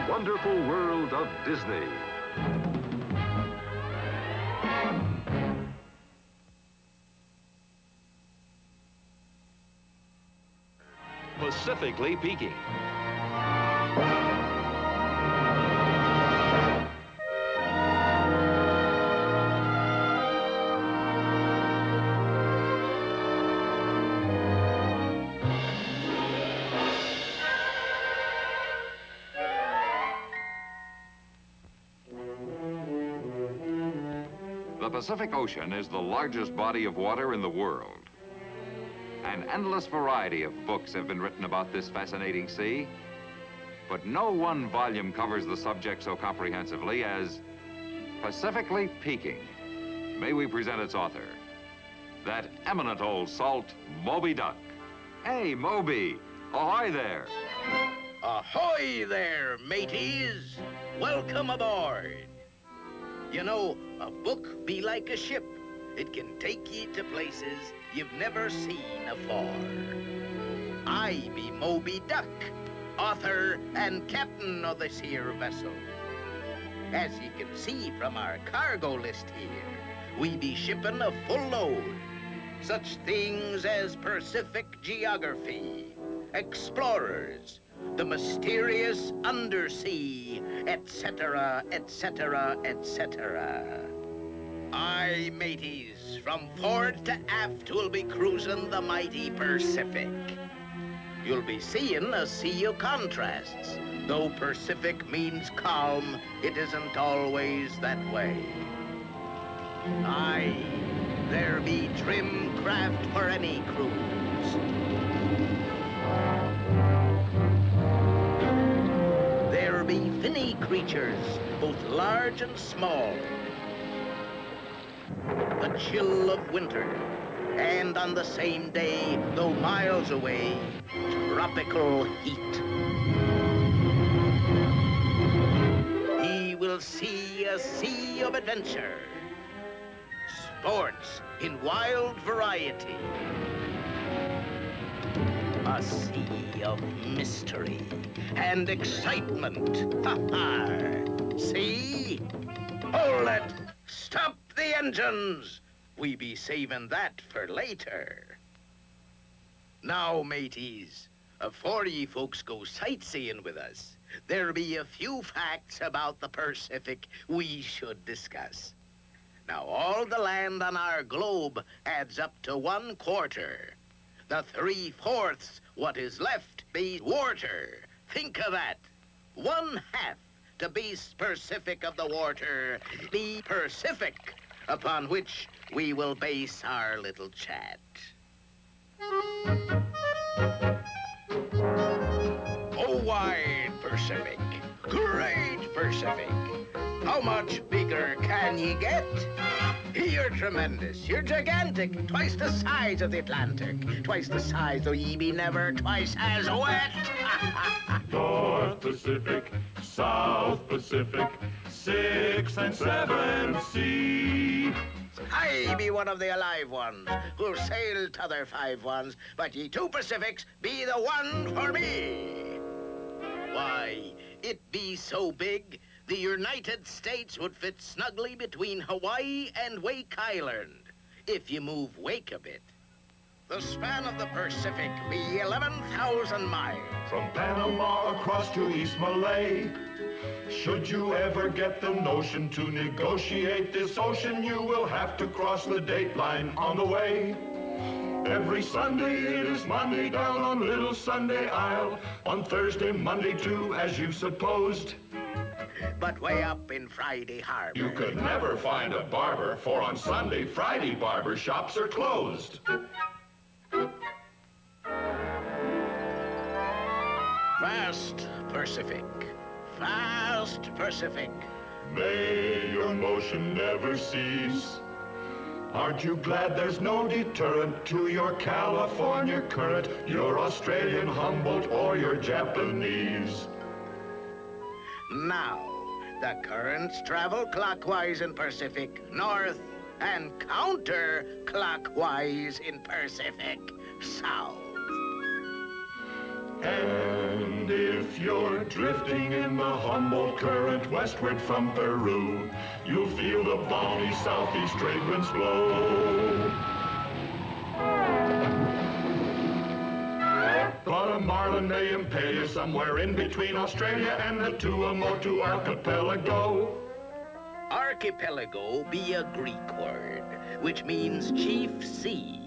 wonderful world of Disney. Pacifically Peeking. The Pacific Ocean is the largest body of water in the world. An endless variety of books have been written about this fascinating sea, but no one volume covers the subject so comprehensively as Pacifically Peeking. May we present its author, that eminent old salt, Moby Duck. Hey, Moby, ahoy there. Ahoy there, mateys. Welcome aboard. You know, a book be like a ship. It can take ye to places you've never seen afore. I be Moby Duck, author and captain of this here vessel. As ye can see from our cargo list here, we be shipping a full load. Such things as Pacific geography, explorers, the mysterious undersea, etc., etc., etc. Aye, mateys, from forward to aft we'll be cruising the mighty Pacific. You'll be seeing a sea of contrasts. Though Pacific means calm, it isn't always that way. Aye, there be trim craft for any cruise. There be finny creatures, both large and small. The chill of winter, and on the same day, though miles away, tropical heat. He will see a sea of adventure, sports in wild variety, a sea of mystery and excitement. Ha-ha! See? Hold it! Stop the engines! We be saving that for later. Now, mateys, afore ye folks go sightseeing with us, there be a few facts about the Pacific we should discuss. Now, all the land on our globe adds up to 1/4. The 3/4 what is left be water. Think of that. 1/2 to be Pacific of the water, the Pacific, upon which we will base our little chat. Oh, wide Pacific, great Pacific. How much bigger can ye get? You're tremendous, you're gigantic, twice the size of the Atlantic, twice the size, though ye be never twice as wet. North Pacific, South Pacific, 6 and 7 seas. I be one of the alive ones who'll sail t'other 5 ones, but ye 2 Pacifics be the one for me. Why, it be so big, the United States would fit snugly between Hawaii and Wake Island, if you move Wake a bit. The span of the Pacific be 11,000 miles. From Panama across to East Malay. Should you ever get the notion to negotiate this ocean, you will have to cross the date line on the way. Every Sunday it is Monday down on Little Sunday Isle. On Thursday, Monday too, as you supposed. But way up in Friday Harbor, You could never find a barber, for on Sunday, Friday barber shops are closed. Fast Pacific, fast Pacific. May your motion never cease. Aren't you glad there's no deterrent to your California current, your Australian Humboldt, or your Japanese? Now, the currents travel clockwise in Pacific north and counterclockwise in Pacific south. And if you're drifting in the Humboldt current westward from Peru, you'll feel the balmy southeast trade winds blow. But a marlin may impale you somewhere in between Australia and the Tuamotu archipelago. Archipelago be a Greek word, which means chief sea.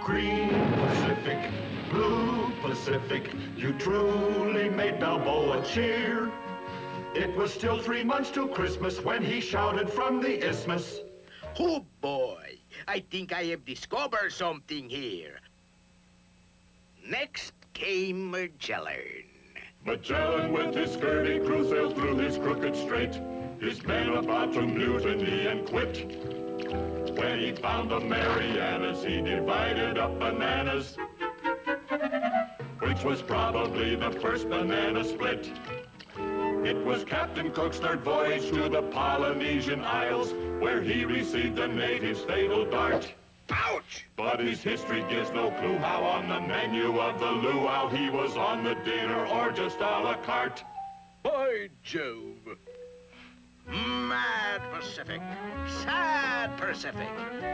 Green Pacific, blue Pacific, you truly made Balboa cheer. It was still 3 months till Christmas when he shouted from the isthmus. Oh boy, I think I have discovered something here. Next came Magellan. Magellan with his scurvy crew sailed through his crooked strait, his men about to mutiny and quit. When he found the Marianas, he divided up bananas, which was probably the first banana split. It was Captain Cook's third voyage to the Polynesian Isles, where he received the natives' fatal dart. Ouch! But his history gives no clue how on the menu of the luau he was on the dinner or just a la carte. By Jove! Mad Pacific, sad Pacific.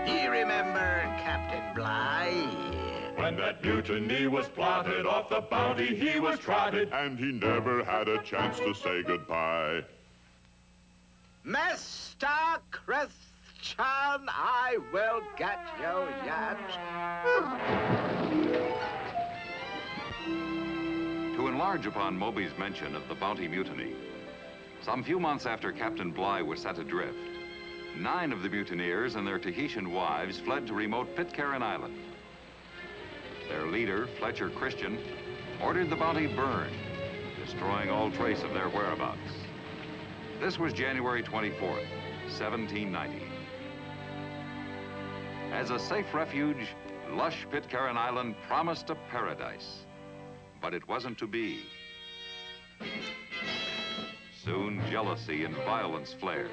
Do you remember Captain Bligh? When that mutiny was plotted off the Bounty, he was trotted, and he never had a chance to say goodbye. Mr. Christian, I will get you yet. To enlarge upon Moby's mention of the Bounty Mutiny, some few months after Captain Bligh was set adrift, 9 of the mutineers and their Tahitian wives fled to remote Pitcairn Island. Their leader, Fletcher Christian, ordered the Bounty burned, destroying all trace of their whereabouts. This was January 24th, 1790. As a safe refuge, lush Pitcairn Island promised a paradise, but it wasn't to be. Soon, jealousy and violence flared,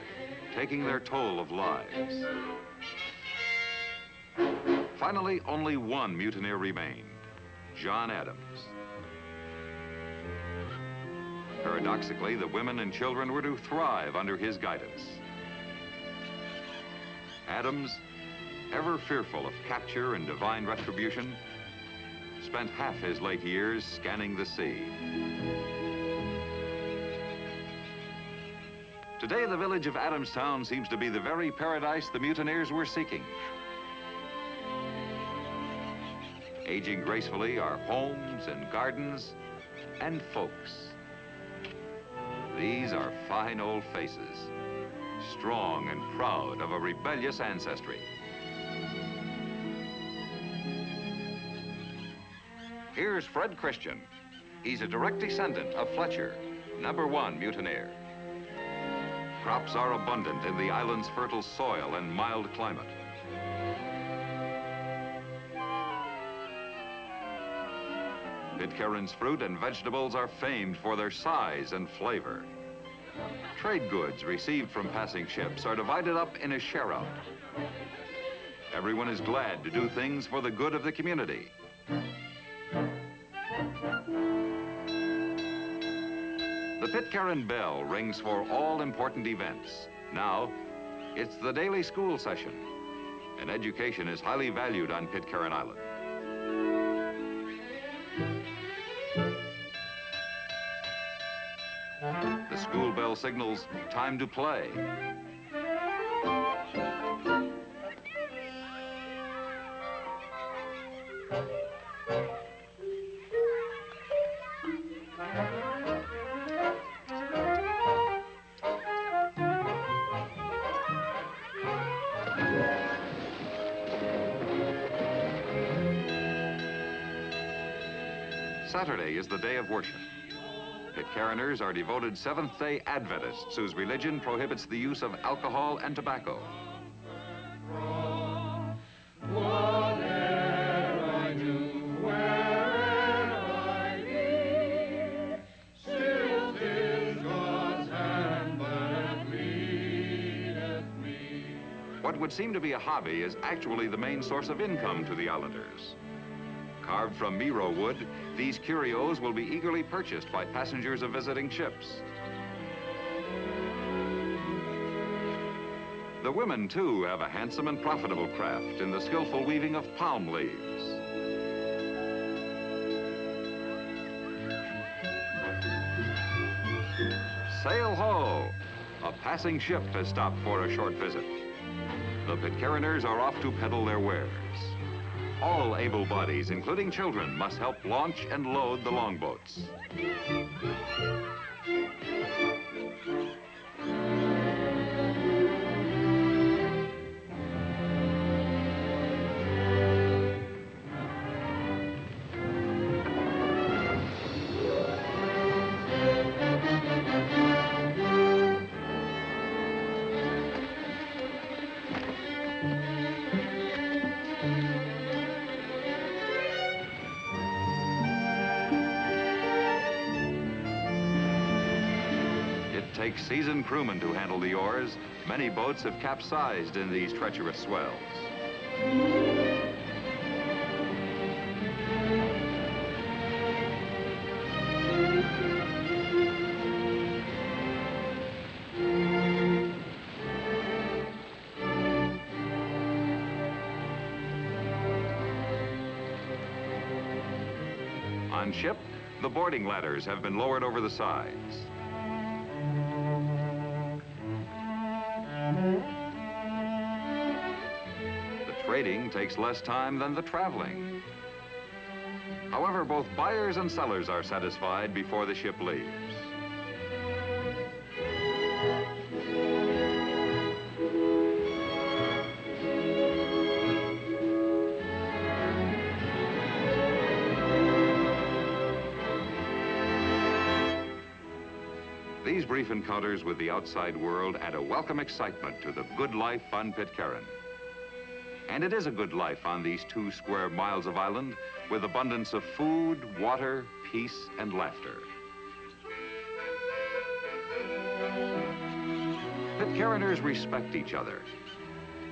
taking their toll of lives. Finally, only one mutineer remained, John Adams. Paradoxically, the women and children were to thrive under his guidance. Adams, ever fearful of capture and divine retribution, spent half his late years scanning the sea. Today, the village of Adamstown seems to be the very paradise the mutineers were seeking. Aging gracefully are homes and gardens and folks. These are fine old faces, strong and proud of a rebellious ancestry. Here's Fred Christian. He's a direct descendant of Fletcher, #1 mutineer. Crops are abundant in the island's fertile soil and mild climate. Pitcairn's fruit and vegetables are famed for their size and flavor. Trade goods received from passing ships are divided up in a share-out. Everyone is glad to do things for the good of the community. The Pitcairn bell rings for all important events. Now, it's the daily school session, and education is highly valued on Pitcairn Island. The school bell signals time to play. Saturday is the day of worship. Pitcairners are devoted Seventh-day Adventists whose religion prohibits the use of alcohol and tobacco. What would seem to be a hobby is actually the main source of income to the islanders. Carved from Miro wood, these curios will be eagerly purchased by passengers of visiting ships. The women, too, have a handsome and profitable craft in the skillful weaving of palm leaves. Sail ho! A passing ship has stopped for a short visit. The Pitcairners are off to peddle their wares. All able bodies, including children, must help launch and load the longboats. Takes seasoned crewmen to handle the oars. Many boats have capsized in these treacherous swells. On ship, the boarding ladders have been lowered over the sides. Trading takes less time than the traveling. However, both buyers and sellers are satisfied before the ship leaves. These brief encounters with the outside world add a welcome excitement to the good life on Pitcairn. And it is a good life on these 2 square miles of island with abundance of food, water, peace, and laughter. Pitcairners respect each other,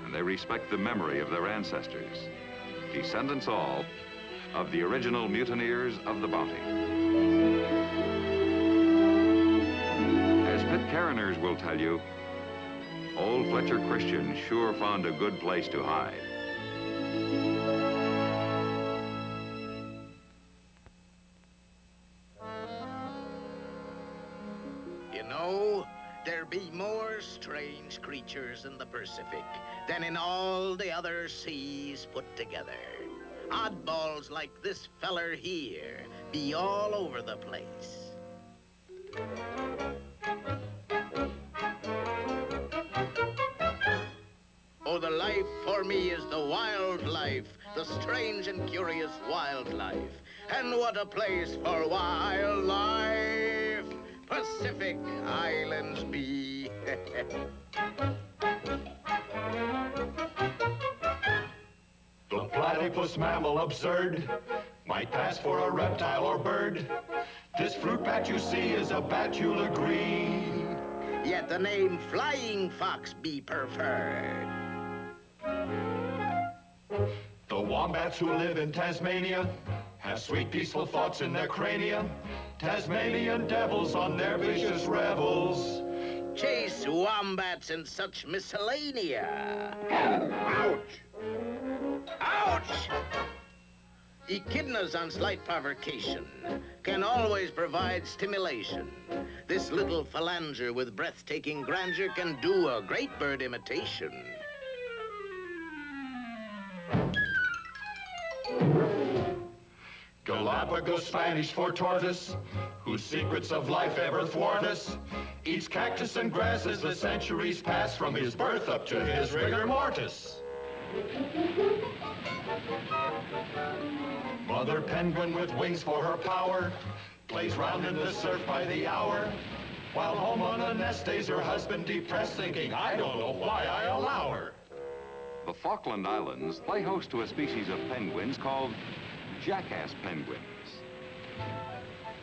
and they respect the memory of their ancestors, descendants all of the original mutineers of the Bounty. As Pitcairners will tell you, old Fletcher Christian sure found a good place to hide. You know, there be more strange creatures in the Pacific than in all the other seas put together. Oddballs like this feller here be all over the place. Oh, the life for me is the wildlife, the strange and curious wildlife. And what a place for wildlife Pacific Islands be. The platypus mammal absurd might pass for a reptile or bird. This fruit bat you see is a bat, you'll agree. Yet the name flying fox be preferred. The wombats who live in Tasmania have sweet, peaceful thoughts in their crania. Tasmanian devils on their vicious revels Chase wombats and such miscellanea. Ouch! Ouch! Echidnas on slight provocation can always provide stimulation. This little phalanger with breathtaking grandeur can do a great bird imitation. Galapagos Spanish for tortoise, whose secrets of life ever thwart us. Eats cactus and grass as the centuries pass from his birth up to his rigor mortis. Mother penguin with wings for her power plays round in the surf by the hour, while home on a nest stays her husband depressed, thinking, I don't know why I allow her. The Falkland Islands play host to a species of penguins called jackass penguins.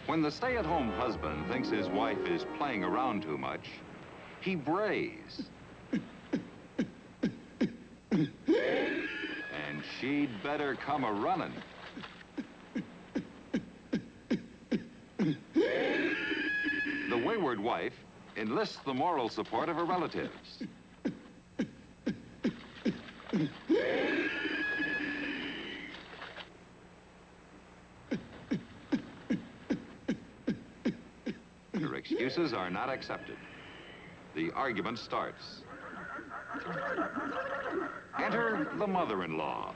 When the stay-at-home husband thinks his wife is playing around too much, he brays. And she'd better come a-running. wayward wife enlists the moral support of her relatives. Her excuses are not accepted. The argument starts. Enter the mother-in-law.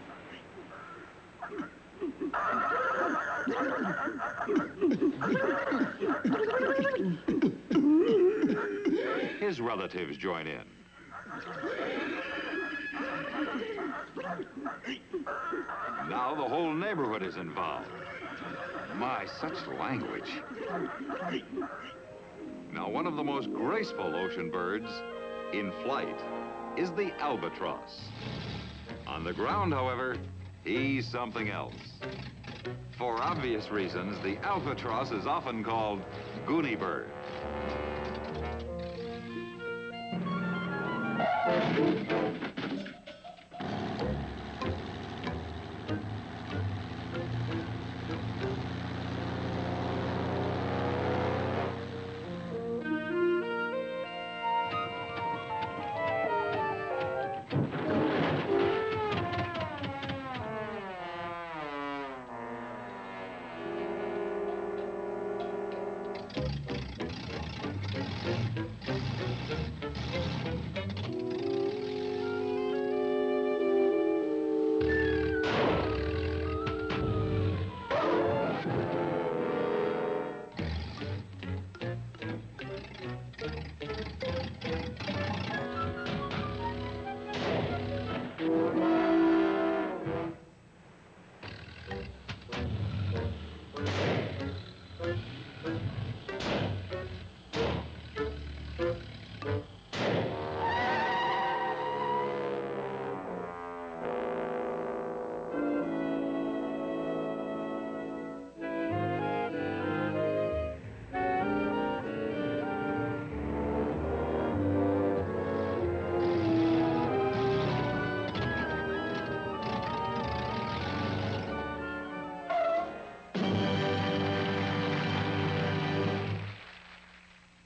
His relatives join in. Now the whole neighborhood is involved. My, such language. Now, one of the most graceful ocean birds in flight is the albatross. On the ground, however, he's something else. For obvious reasons, the albatross is often called Goonie Bird.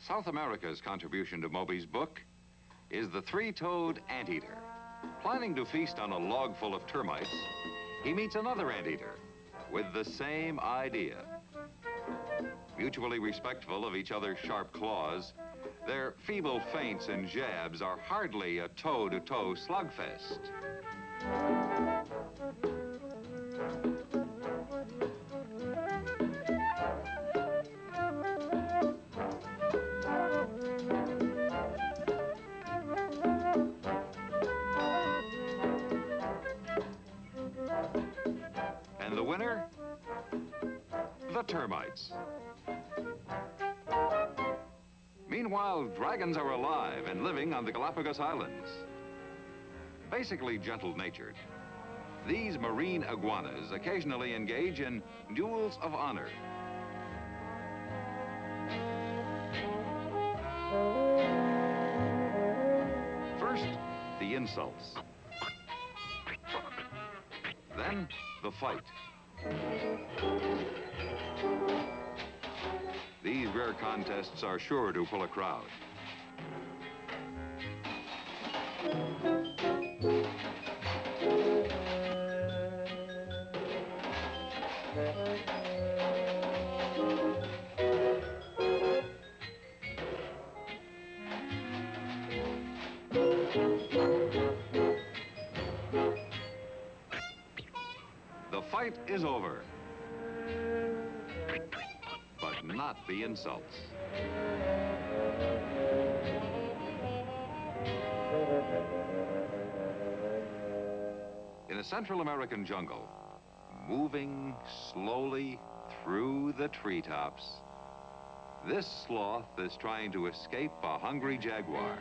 South America's contribution to Moby's book is the three-toed anteater. Planning to feast on a log full of termites, he meets another anteater with the same idea. Mutually respectful of each other's sharp claws, their feeble feints and jabs are hardly a toe-to-toe slugfest. And the winner? The termites. Meanwhile, dragons are alive and living on the Galapagos Islands. Basically gentle-natured, these marine iguanas occasionally engage in duels of honor. First, the insults. Then, the fight. These rare contests are sure to pull a crowd. The fight is over, but not the insults. In a Central American jungle, moving slowly through the treetops, this sloth is trying to escape a hungry jaguar.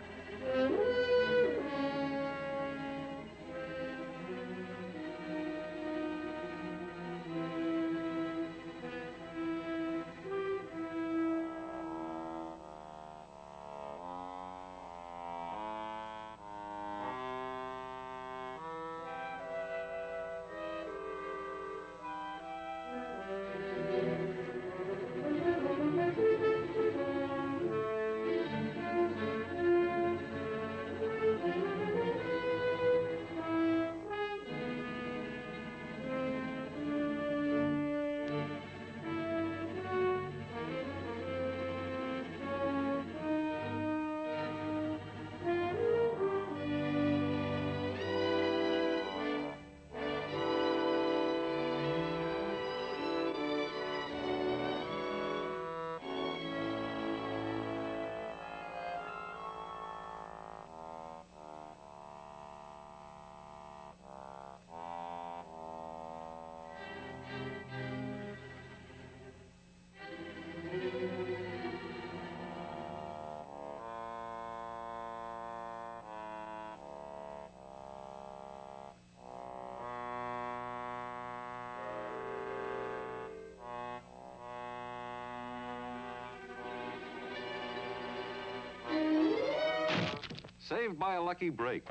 saved by a lucky break.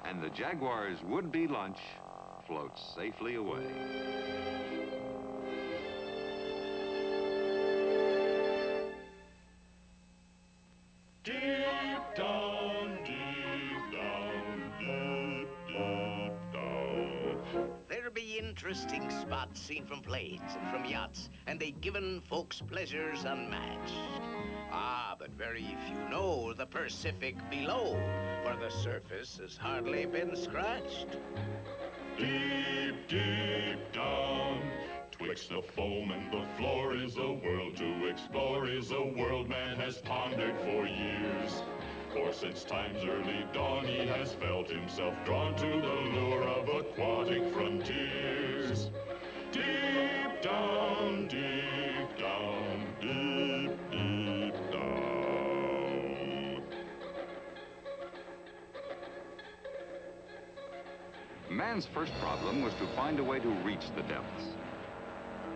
And the Jaguar's would-be lunch floats safely away. Deep down, deep down, deep, deep down. There be interesting spots seen from planes and from yachts, and they given folks pleasures unmatched. Ah, but very few know the Pacific below, for the surface has hardly been scratched. Deep, deep down, twixt the foam and the floor is a world to explore, is a world man has pondered for years. For since time's early dawn, he has felt himself drawn to the lure of aquatic frontiers. Deep down, deep down, deep, deep down. Man's first problem was to find a way to reach the depths.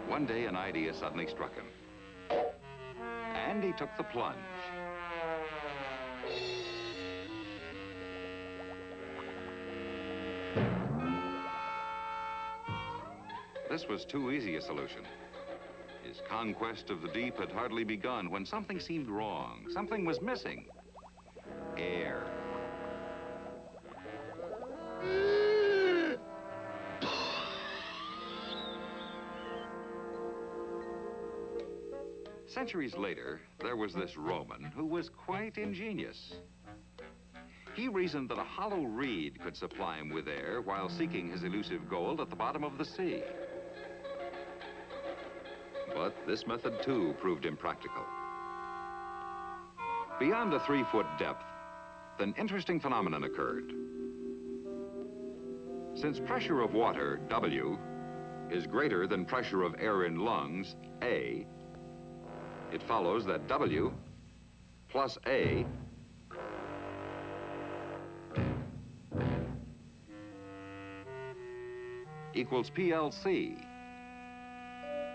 One day, an idea suddenly struck him. And he took the plunge. This was too easy a solution. His conquest of the deep had hardly begun when something seemed wrong. Something was missing. Air. Centuries later, there was this Roman who was quite ingenious. He reasoned that a hollow reed could supply him with air while seeking his elusive gold at the bottom of the sea. But this method, too, proved impractical. Beyond a 3-foot depth, an interesting phenomenon occurred. Since pressure of water, W, is greater than pressure of air in lungs, A, it follows that W plus A equals PLC,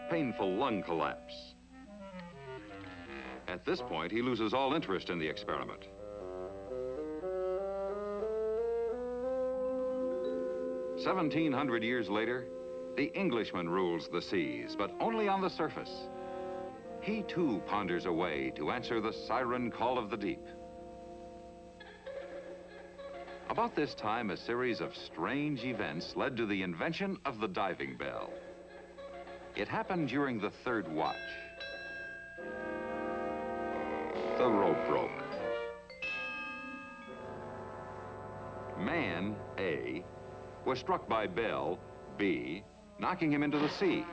painful lung collapse. At this point, he loses all interest in the experiment. "1,700 years later, the Englishman rules the seas, but only on the surface. He too ponders a way to answer the siren call of the deep. About this time, a series of strange events led to the invention of the diving bell. It happened during the 3rd watch. The rope broke. Man, A, was struck by bell, B, knocking him into the sea,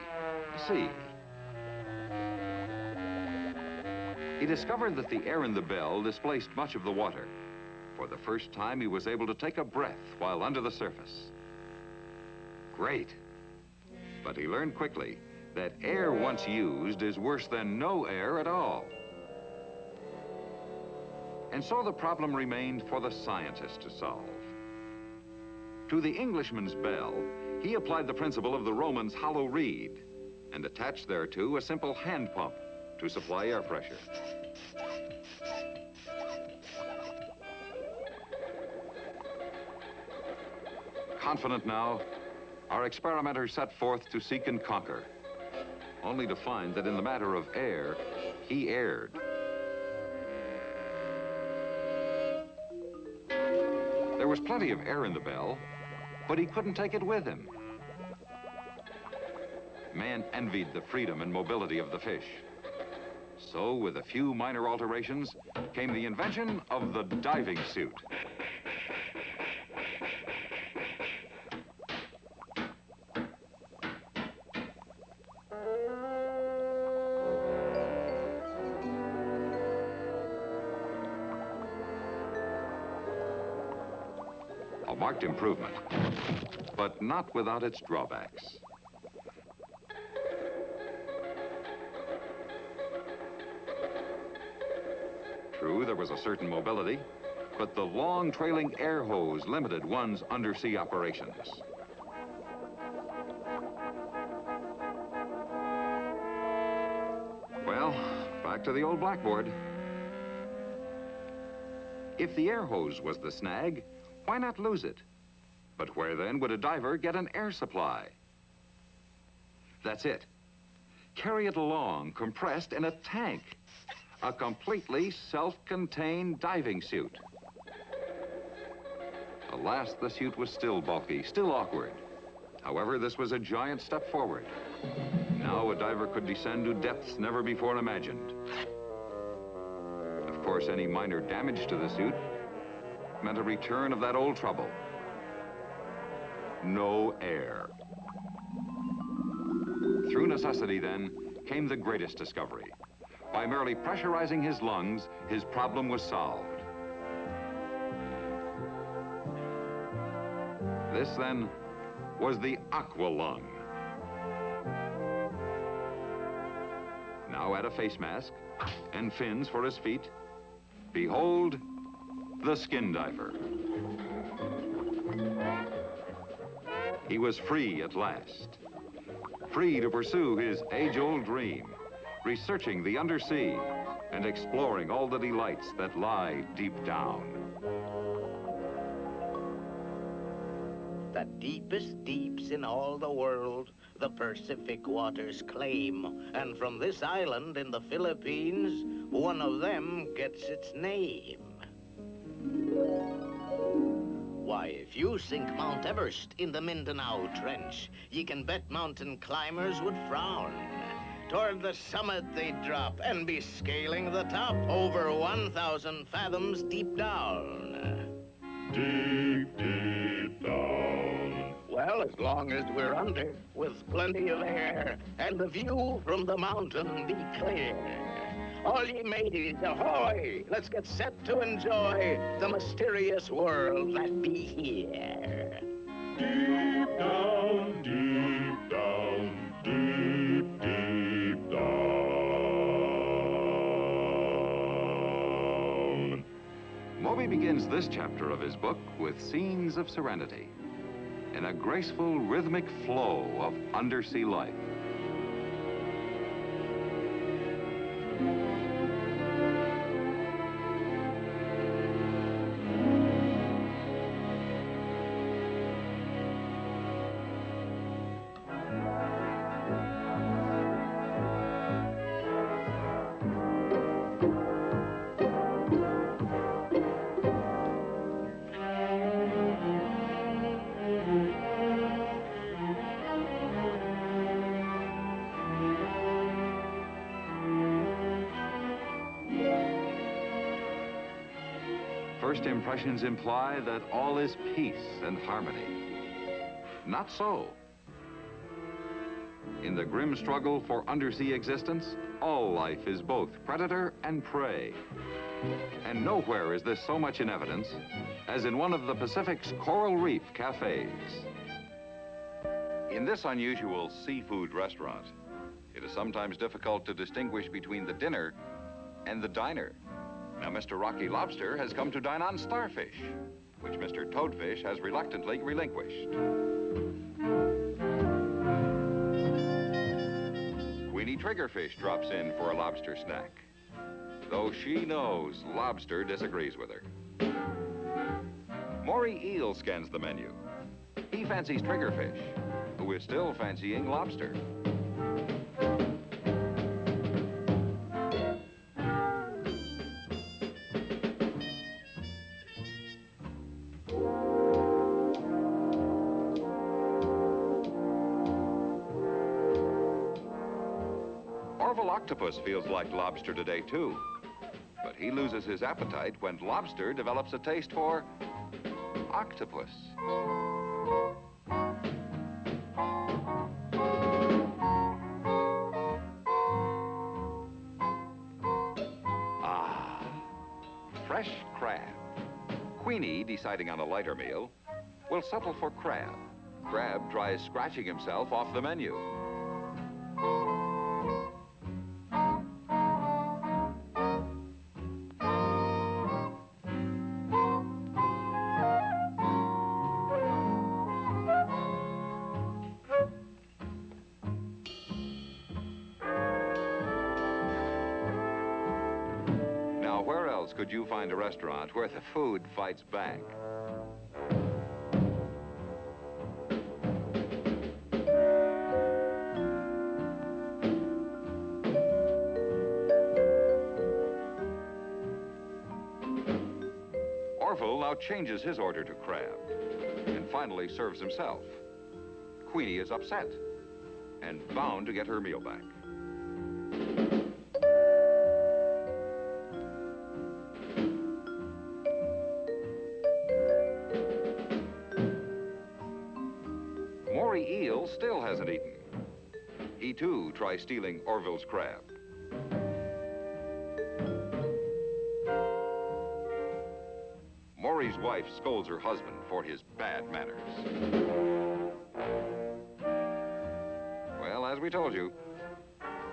C. He discovered that the air in the bell displaced much of the water. For the first time, he was able to take a breath while under the surface. Great. But he learned quickly that air once used is worse than no air at all. And so the problem remained for the scientist to solve. To the Englishman's bell, he applied the principle of the Roman's hollow reed and attached thereto a simple hand pump to supply air pressure. Confident now, our experimenter set forth to seek and conquer, only to find that in the matter of air, he erred. There was plenty of air in the bell, but he couldn't take it with him. Man envied the freedom and mobility of the fish. So, with a few minor alterations, came the invention of the diving suit. A marked improvement, but not without its drawbacks. True, there was a certain mobility, but the long trailing air hose limited one's undersea operations. Well, back to the old blackboard. If the air hose was the snag, why not lose it? But where then would a diver get an air supply? That's it. Carry it along, compressed in a tank. A completely self-contained diving suit. Alas, the suit was still bulky, still awkward. However, this was a giant step forward. Now a diver could descend to depths never before imagined. Of course, any minor damage to the suit meant a return of that old trouble. No air. Through necessity, then, came the greatest discovery. By merely pressurizing his lungs, his problem was solved. This, then, was the aqua lung. Now add a face mask and fins for his feet. Behold, the skin diver. He was free at last. Free to pursue his age-old dream, researching the undersea and exploring all the delights that lie deep down. The deepest deeps in all the world, the Pacific waters claim. And from this island in the Philippines, one of them gets its name. Why, if you sink Mount Everest in the Mindanao Trench, ye can bet mountain climbers would frown. Toward the summit they'd drop and be scaling the top over 1,000 fathoms deep down. Deep, deep down. Well, as long as we're under, with plenty of air, and the view from the mountain be clear. All ye mateys, ahoy! Let's get set to enjoy the mysterious world that be here. Deep down, deep down, deep, deep down. Moby begins this chapter of his book with scenes of serenity in a graceful, rhythmic flow of undersea life. First impressions imply that all is peace and harmony. Not so. In the grim struggle for undersea existence, all life is both predator and prey. And nowhere is this so much in evidence as in one of the Pacific's coral reef cafes. In this unusual seafood restaurant, it is sometimes difficult to distinguish between the dinner and the diner. Now, Mr. Rocky Lobster has come to dine on starfish, which Mr. Toadfish has reluctantly relinquished. Queenie Triggerfish drops in for a lobster snack, though she knows lobster disagrees with her. Maury Eel scans the menu. He fancies Triggerfish, who is still fancying lobster. Octopus feels like lobster today, too. But he loses his appetite when lobster develops a taste for octopus. Ah, fresh crab. Queenie, deciding on a lighter meal, will settle for crab. Crab tries scratching himself off the menu. could you find a restaurant where the food fights back? Orville now changes his order to crab and finally serves himself. Queenie is upset and bound to get her meal back. Maury Eel still hasn't eaten. He too tries stealing Orville's crab. Maury's wife scolds her husband for his bad manners. Well, as we told you,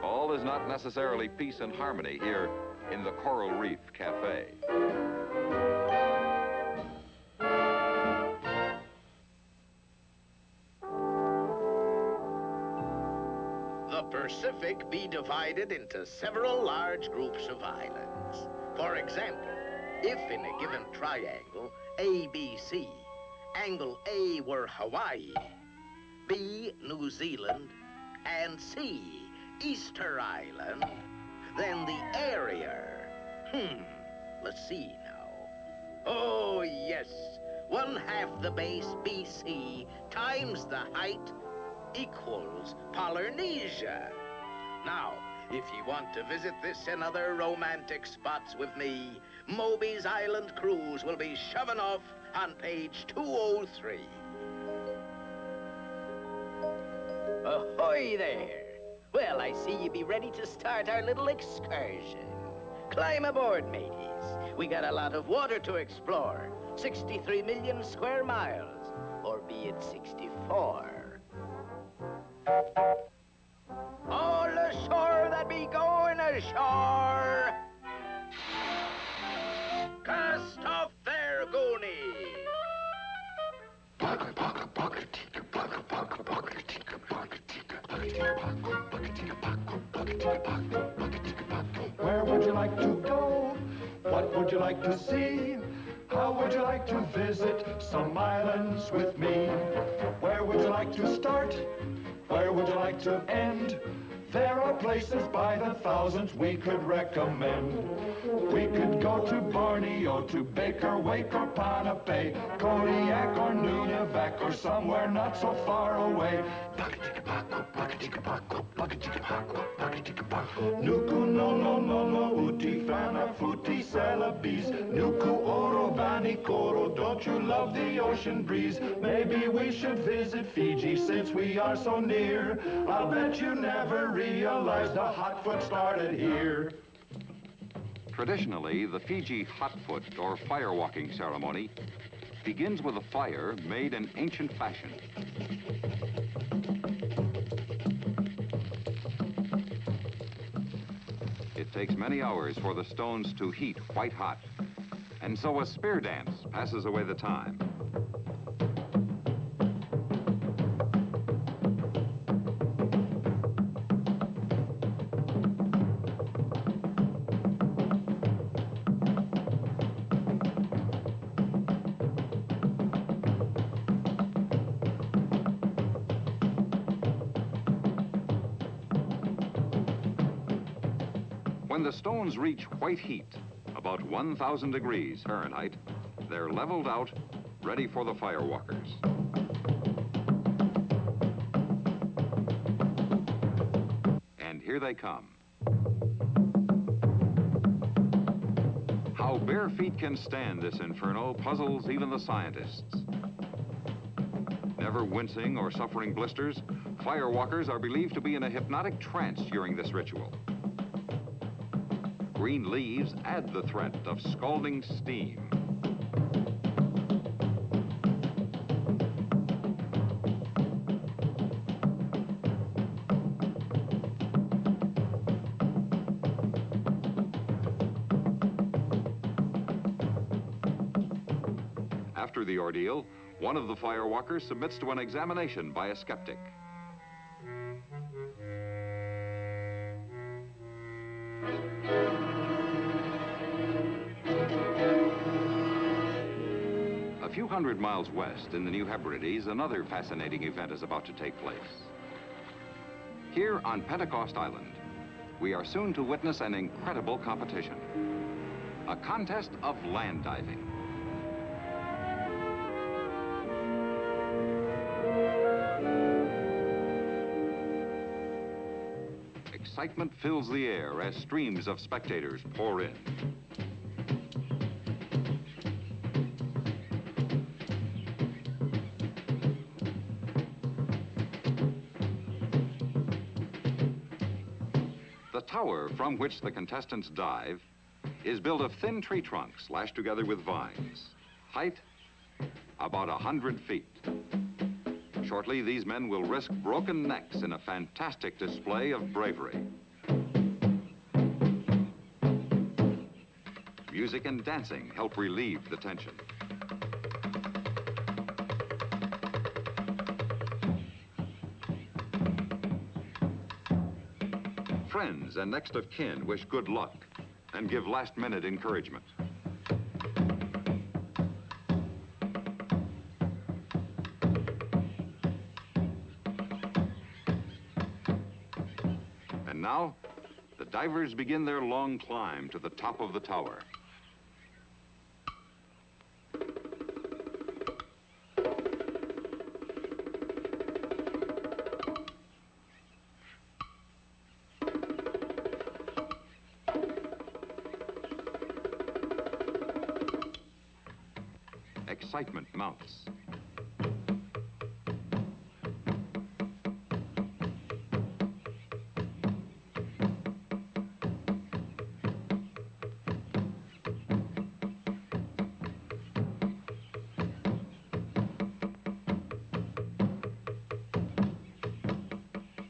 all is not necessarily peace and harmony here in the Coral Reef Cafe. The Pacific be divided into several large groups of islands. For example, if in a given triangle, ABC, angle A were Hawaii, B, New Zealand, and C, Easter Island, then the area, let's see now. Oh, yes, 1/2 the base BC times the height equals Polynesia. Now, if you want to visit this and other romantic spots with me, Moby's Island Cruise will be shoving off on page 203. Ahoy there! Well, I see you be ready to start our little excursion. Climb aboard, mateys. We got a lot of water to explore. 63 million square miles, or be it 64. All ashore that be going ashore. Cast off there, Goonie. Where would you like to go? What would you like to see? How would you like to visit some islands with me? Where would you like to start? Where would you like to end? There are places by the thousands we could recommend. We could go to Borneo, to Baker, Wake, or Ponape, Kodiak, or Nunavak, or somewhere not so far away. Nuku no no no no uti fana futi celebes. Nuku oro vani koro, don't you love the ocean breeze? Maybe we should visit Fiji since we are so near. I'll bet you never realized the hotfoot started here. Traditionally, the Fiji hotfoot or firewalking ceremony begins with a fire made in ancient fashion. It takes many hours for the stones to heat white hot, and so a spear dance passes away the time. When the stones reach white heat, about 1,000 degrees Fahrenheit, they're leveled out, ready for the firewalkers. And here they come. How bare feet can stand this inferno puzzles even the scientists. Never wincing or suffering blisters, firewalkers are believed to be in a hypnotic trance during this ritual. Green leaves add the threat of scalding steam. After the ordeal, one of the firewalkers submits to an examination by a skeptic. few hundred miles west in the New Hebrides, another fascinating event is about to take place. Here on Pentecost Island, we are soon to witness an incredible competition. A contest of land diving. Excitement fills the air as streams of spectators pour in. The tower from which the contestants dive is built of thin tree trunks lashed together with vines. Height, about 100 feet. Shortly, these men will risk broken necks in a fantastic display of bravery. Music and dancing help relieve the tension. Friends and next of kin wish good luck and give last-minute encouragement. And now, the divers begin their long climb to the top of the tower. Excitement mounts.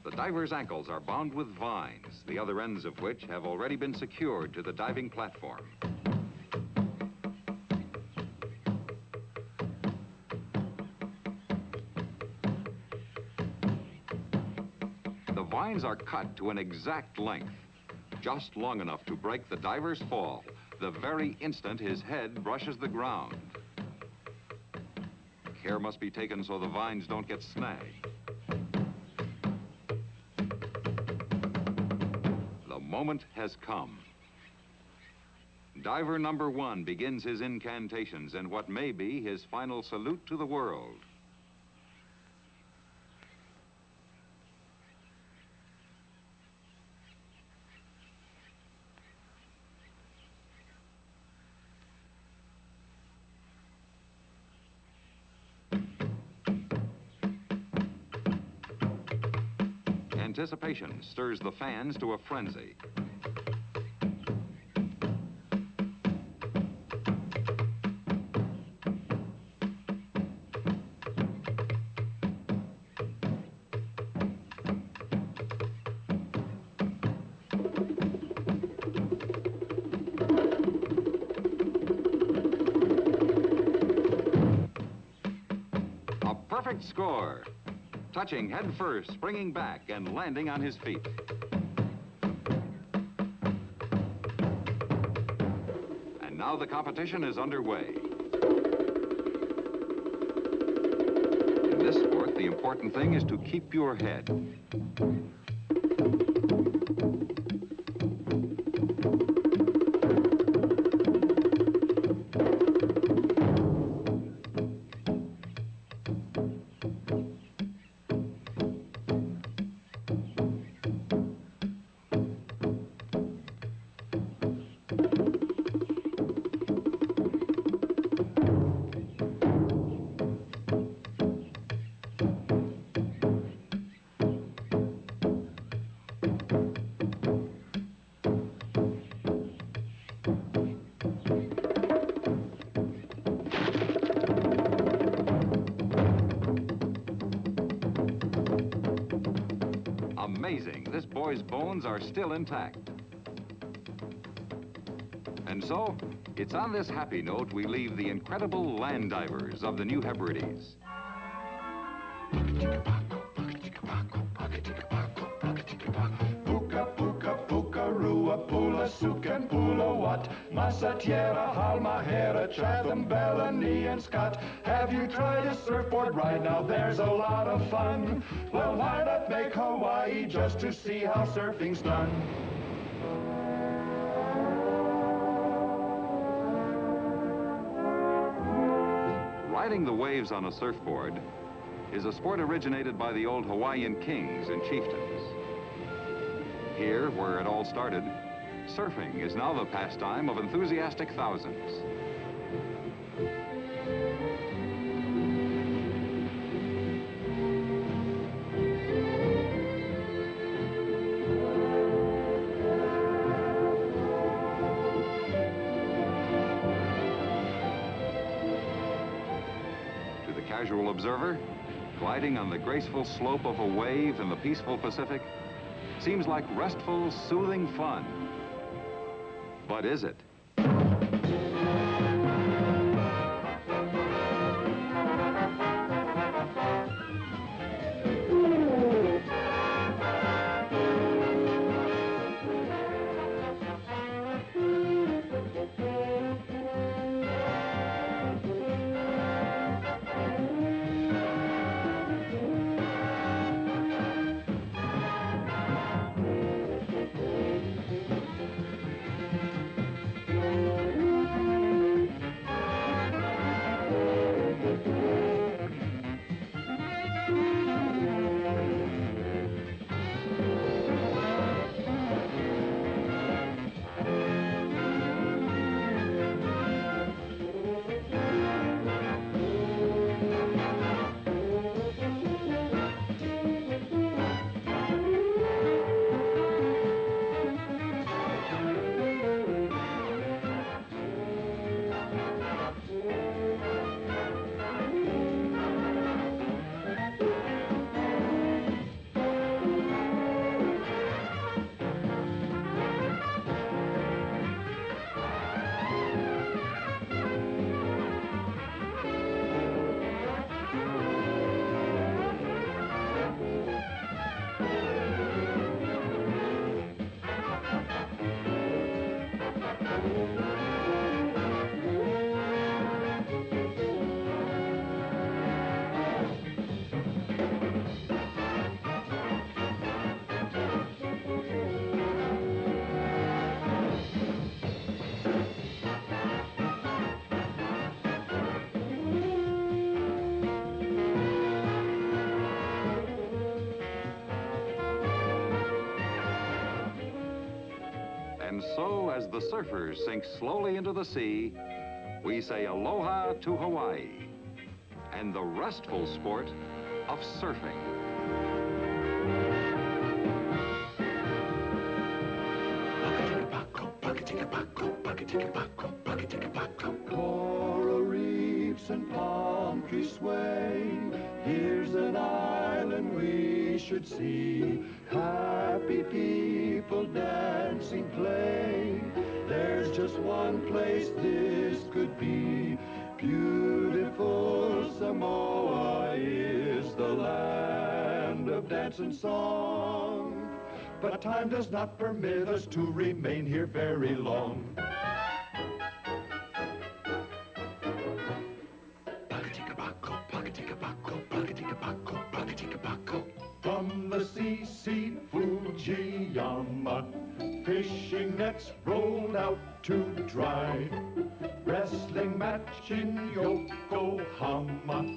The divers' ankles are bound with vines, the other ends of which have already been secured to the diving platform. The vines are cut to an exact length, just long enough to break the diver's fall the very instant his head brushes the ground. Care must be taken so the vines don't get snagged. The moment has come. Diver number 1 begins his incantations in what may be his final salute to the world. Anticipation stirs the fans to a frenzy. A perfect score. Touching head first, springing back, and landing on his feet. And now the competition is underway. In this sport, the important thing is to keep your head. Amazing, this boy's bones are still intact. And so, it's on this happy note we leave the incredible land divers of the New Hebrides. Puka, puka, puka, rua, pula, sukan, pula, what? Massa, Tierra, Halmahera, Chatham, Bellany, and Scott. Have you tried a surfboard ride? Now there's a lot of fun. Well, why not make Hawaii just to see how surfing's done? Riding the waves on a surfboard is a sport originated by the old Hawaiian kings and chieftains. Here, where it all started, surfing is now the pastime of enthusiastic thousands. To the casual observer, gliding on the graceful slope of a wave in the peaceful Pacific seems like restful, soothing fun. But is it? And so, as the surfers sink slowly into the sea, we say aloha to Hawaii and the restful sport of surfing. Coral reefs and palm trees sway. Here's an island we should see. Happy people dancing, play. There's just one place this could be. Beautiful Samoa is the land of dance and song. But time does not permit us to remain here very long. From the sea, Fujiyama, fishing nets rolled out to dry. Wrestling match in Yokohama,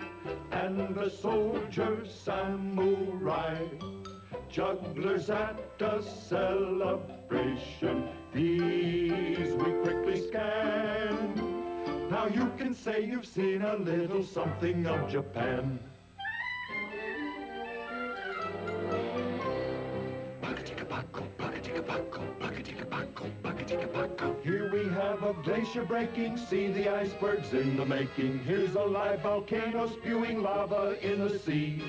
and the soldier samurai. Jugglers at a celebration, these we quickly scan. Now you can say you've seen a little something of Japan. Here we have a glacier breaking, see the icebergs in the making. Here's a live volcano spewing lava in the sea.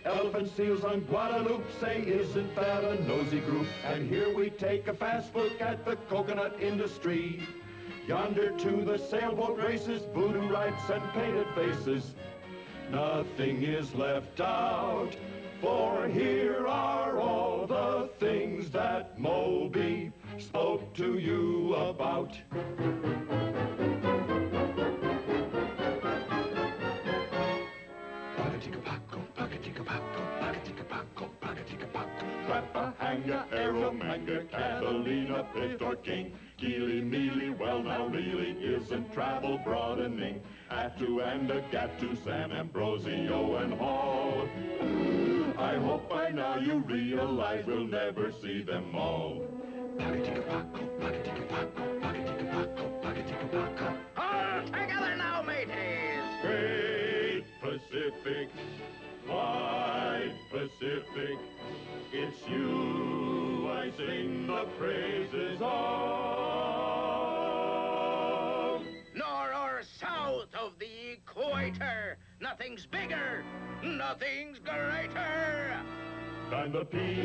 Elephant seals on Guadalupe, say, isn't that a nosy group? And here we take a fast look at the coconut industry. Yonder to the sailboat races, voodoo rites and painted faces. Nothing is left out, for here are all the things that Moby spoke to you about. Rapahanga, Aeromanga, Catalina, Pitor King, Keely, Mealy, well now really isn't travel broadening. Attu and Agatu, San Ambrosio and Hall. I hope by now you realize we'll never see them all. All together now, mateys! Great Pacific, wide Pacific, it's you I sing the praises of. Nor or south of the equator, nothing's bigger, nothing's greater. And the Pacific.